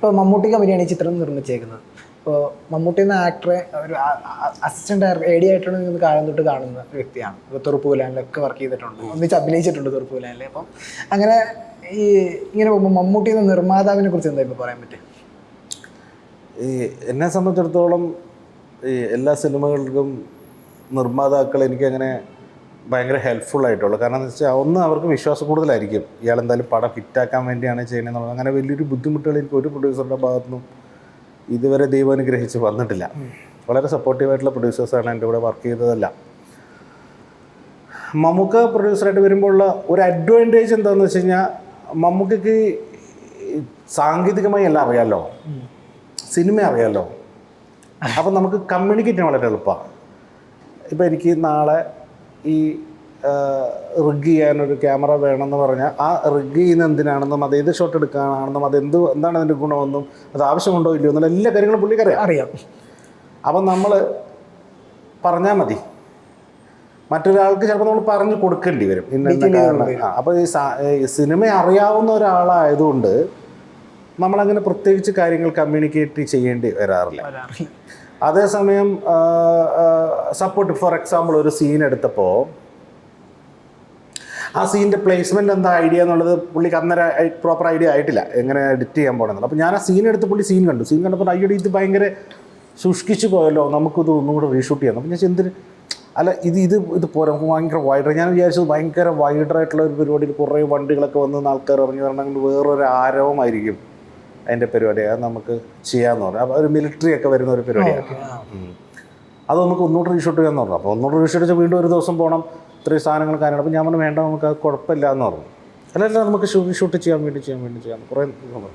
ഇപ്പോൾ മമ്മൂട്ടി കമ്പനിയാണ് ഈ ചിത്രം നിർമ്മിച്ചേക്കുന്നത്. ഇപ്പോൾ മമ്മൂട്ടി എന്ന ആക്ടറെ ഒരു അസിസ്റ്റന്റ് ഡയറക്ടർ AD ആയിട്ടാണ് നിങ്ങൾ കാലം തൊട്ട് കാണുന്ന ഒരു വ്യക്തിയാണ്. ഇപ്പോൾ തുറുപ്പുകുലാനിലൊക്കെ വർക്ക് ചെയ്തിട്ടുണ്ട്, ഒന്നിച്ച് അഭിനയിച്ചിട്ടുണ്ട് തുറുപ്പുകുലാനിൽ. അപ്പം അങ്ങനെ ഇങ്ങനെ പോകുമ്പോൾ മമ്മൂട്ടി എന്ന നിർമ്മാതാവിനെ കുറിച്ച് എന്താ ഇപ്പോൾ പറയാൻ പറ്റും? എന്നെ സംബന്ധിച്ചിടത്തോളം എല്ലാ സിനിമകൾക്കും നിർമ്മാതാക്കൾ എനിക്കങ്ങനെ ഭയങ്കര ഹെൽപ്ഫുൾ ആയിട്ടുള്ളൂ. കാരണം എന്ന് വെച്ചാൽ ഒന്ന് അവർക്ക് വിശ്വാസം കൂടുതലായിരിക്കും, ഇയാൾ എന്തായാലും പടം ഹിറ്റാക്കാൻ വേണ്ടിയാണ് ചെയ്യുന്നതെന്നുള്ളത്. അങ്ങനെ വലിയൊരു ബുദ്ധിമുട്ടുകൾ എനിക്ക് ഒരു പ്രൊഡ്യൂസറുടെ ഭാഗത്തുനിന്നും ഇതുവരെ ദൈവം അനുഗ്രഹിച്ച് വന്നിട്ടില്ല. വളരെ സപ്പോർട്ടീവായിട്ടുള്ള പ്രൊഡ്യൂസേഴ്സാണ് എൻ്റെ കൂടെ വർക്ക് ചെയ്തതല്ല. മമ്മൂക്ക പ്രൊഡ്യൂസറായിട്ട് വരുമ്പോഴുള്ള ഒരു അഡ്വാൻറ്റേജ് എന്താണെന്ന് വെച്ച് കഴിഞ്ഞാൽ, മമ്മൂക്കയ്ക്ക് സാങ്കേതികമായി എല്ലാം അറിയാമല്ലോ, സിനിമ അറിയാമല്ലോ. അപ്പം നമുക്ക് കമ്മ്യൂണിക്കേറ്റ് ചെയ്യാൻ വളരെ എളുപ്പമാണ്. ഇപ്പോൾ എനിക്ക് നാളെ ഈ റിഗ് ചെയ്യാനൊരു ക്യാമറ വേണമെന്ന് പറഞ്ഞാൽ ആ റിഗ് ചെയ്യുന്ന എന്തിനാണെന്നും അത് ഏത് ഷോട്ട് എടുക്കാനാണെന്നും എന്താണ് അതിൻ്റെ ഗുണമെന്നും അത് ആവശ്യമുണ്ടോ ഇല്ലയോ എന്നുള്ള എല്ലാ കാര്യങ്ങളും പുള്ളിക്കറിയാം, അറിയാം. അപ്പം നമ്മൾ പറഞ്ഞാൽ മതി, മറ്റൊരാൾക്ക് ചിലപ്പോൾ നമ്മൾ പറഞ്ഞു കൊടുക്കേണ്ടി വരും ഇന്ന കാരണം. അപ്പോൾ ഈ സിനിമ അറിയാവുന്ന ഒരാളായതുകൊണ്ട് നമ്മളങ്ങനെ പ്രത്യേകിച്ച് കാര്യങ്ങൾ കമ്മ്യൂണിക്കേറ്റ് ചെയ്യേണ്ടി വരാറില്ല. അതേസമയം സപ്പോർട്ട്, ഫോർ എക്സാമ്പിൾ ഒരു സീൻ എടുത്തപ്പോൾ ആ സീനിൻ്റെ പ്ലേസ്മെൻറ്റ് എന്താ ഐഡിയ എന്നുള്ളത് പുള്ളിക്ക് അന്നേരം പ്രോപ്പർ ഐഡിയ ആയിട്ടില്ല, എങ്ങനെ എഡിറ്റ് ചെയ്യാൻ പോകണമെന്നുള്ളത്. അപ്പോൾ ഞാൻ ആ സീൻ എടുത്ത് പുള്ളി സീൻ കണ്ടപ്പോൾ അയ്യോടെ ഇത് ഭയങ്കര ശുഷ്കിച്ച് പോയല്ലോ, നമുക്കിത് ഒന്നും കൂടെ റീഷൂട്ട് ചെയ്യാം. അപ്പോൾ ഞാൻ എന്തിന് അല്ല ഇത് പോരാ, നമുക്ക് ഭയങ്കര വൈഡർ. ഞാൻ വിചാരിച്ചത് ഭയങ്കര വൈഡറായിട്ടുള്ള ഒരു പരിപാടിയിൽ കുറേ വണ്ടികളൊക്കെ വന്ന് ആൾക്കാർ ഇറങ്ങി വരണമെങ്കിൽ വേറൊരു ആരവമായിരിക്കും അതിൻ്റെ പരിപാടി. അത് നമുക്ക് ചെയ്യാമെന്ന് പറഞ്ഞു. അപ്പോൾ ഒരു മിലിറ്ററി ഒക്കെ വരുന്ന ഒരു പരിപാടിയാണ്. അത് നമുക്ക് ഒന്നുകൂടെ റീഷൂട്ട് ചെയ്യാമെന്ന് പറഞ്ഞു. അപ്പോൾ ഒന്നുകൂടെ റീഷൂട്ട് വെച്ചാൽ വീണ്ടും ഒരു ദിവസം പോകണം, ഇത്രയും സാധനങ്ങൾ കാര്യമാണ്. അപ്പോൾ ഞാൻ പറഞ്ഞു വേണ്ട, നമുക്ക് അത് കുഴപ്പമില്ല എന്ന് പറഞ്ഞു. അല്ല നമുക്ക് ഷൂട്ട് ചെയ്യാൻ വേണ്ടി ചെയ്യാം കുറേ പറഞ്ഞു.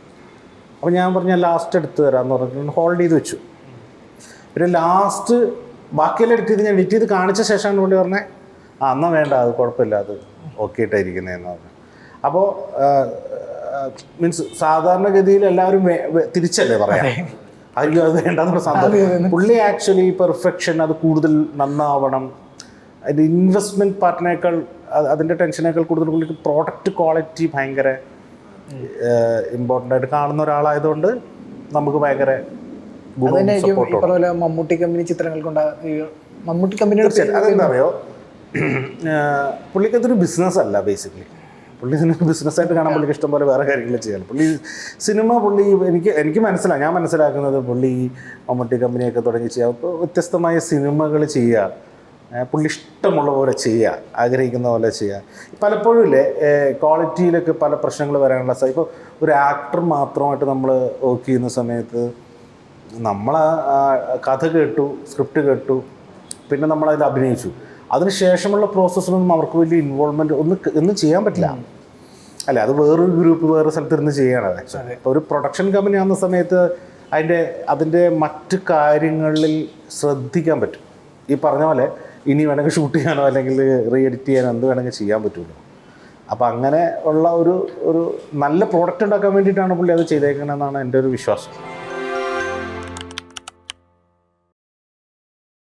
അപ്പോൾ ഞാൻ പറഞ്ഞു ഞാൻ ലാസ്റ്റ് എടുത്ത് തരാമെന്ന് പറഞ്ഞിട്ട് ഹോൾഡ് ചെയ്ത് വെച്ചു. പിന്നെ ലാസ്റ്റ് ബാക്കിയെല്ലാം ഞാൻ എഡിറ്റ് ചെയ്ത് കാണിച്ച ശേഷമാണ് പുള്ളി പറഞ്ഞത് എന്നാൽ വേണ്ട, അത് കുഴപ്പമില്ല, അത് ഓക്കെ ആയിട്ടായിരിക്കുന്നതെന്ന് പറഞ്ഞു. അപ്പോൾ മീൻസ് സാധാരണഗതിയിൽ എല്ലാവരും തിരിച്ചല്ലേ പറയാം, അയ്യോ അത് വേണ്ടെന്നുള്ള സന്തോഷം. പുള്ളി ആക്ച്വലി പെർഫെക്ഷൻ, അത് കൂടുതൽ നന്നാവണം, അതിൻ്റെ ഇൻവെസ്റ്റ്മെൻറ്റ് പാർട്ടിനേക്കാൾ അതിൻ്റെ ടെൻഷനേക്കാൾ കൂടുതൽ പുള്ളിക്ക് പ്രോഡക്റ്റ് ക്വാളിറ്റി ഭയങ്കര ഇമ്പോർട്ടൻ്റ് ആയിട്ട് കാണുന്ന ഒരാളായതുകൊണ്ട് നമുക്ക് ഭയങ്കര മമ്മൂട്ടി കമ്പനി ചിത്രങ്ങൾ കൊണ്ട് മമ്മൂട്ടി കമ്പനിയുടെ അതെന്താ അറിയോ, പുള്ളിക്കതൊരു ബിസിനസ്സല്ല ബേസിക്കലി. പുള്ളി സിനിമ ബിസിനസ്സായിട്ട് കാണാൻ പുള്ളിക്ക് ഇഷ്ടംപോലെ വേറെ കാര്യങ്ങൾ ചെയ്യണം. പുള്ളി എനിക്ക് ഞാൻ മനസ്സിലാക്കുന്നത് പുള്ളി മമ്മൂട്ടി കമ്പനിയൊക്കെ തുടങ്ങി ചെയ്യുക, ഇപ്പോൾ വ്യത്യസ്തമായ സിനിമകൾ ചെയ്യുക, പുള്ളി ഇഷ്ടമുള്ള പോലെ ചെയ്യുക, ആഗ്രഹിക്കുന്ന പോലെ ചെയ്യുക. പലപ്പോഴും ഇല്ലേ ക്വാളിറ്റിയിലൊക്കെ പല പ്രശ്നങ്ങൾ വരാനുള്ള ഇപ്പോൾ ഒരു ആക്ടർ മാത്രമായിട്ട് നമ്മൾ വർക്ക് ചെയ്യുന്ന സമയത്ത് നമ്മൾ കഥ കേട്ടു, സ്ക്രിപ്റ്റ് കേട്ടു, പിന്നെ നമ്മളതിൽ അഭിനയിച്ചു, അതിനുശേഷമുള്ള പ്രോസസ്സിലൊന്നും അവർക്ക് വലിയ ഇൻവോൾവ്മെൻറ്റ് ഒന്നും ചെയ്യാൻ പറ്റില്ല. അല്ല, അത് വേറൊരു ഗ്രൂപ്പ് വേറെ സ്ഥലത്തിരുന്ന് ചെയ്യണം. ആക്ച്വലി ഇപ്പോൾ ഒരു പ്രൊഡക്ഷൻ കമ്പനി ആകുന്ന സമയത്ത് അതിൻ്റെ മറ്റ് കാര്യങ്ങളിൽ ശ്രദ്ധിക്കാൻ പറ്റും. ഈ പറഞ്ഞ പോലെ ഇനി വേണമെങ്കിൽ ഷൂട്ട് ചെയ്യാനോ അല്ലെങ്കിൽ റീ എഡിറ്റ് ചെയ്യാനോ എന്ത് വേണമെങ്കിൽ ചെയ്യാൻ പറ്റുമല്ലോ. അപ്പോൾ അങ്ങനെ ഉള്ള ഒരു നല്ല പ്രോഡക്റ്റ് ഉണ്ടാക്കാൻ വേണ്ടിയിട്ടാണ് പുള്ളി അത് ചെയ്തേക്കണമെന്നാണ് എൻ്റെ ഒരു വിശ്വാസം.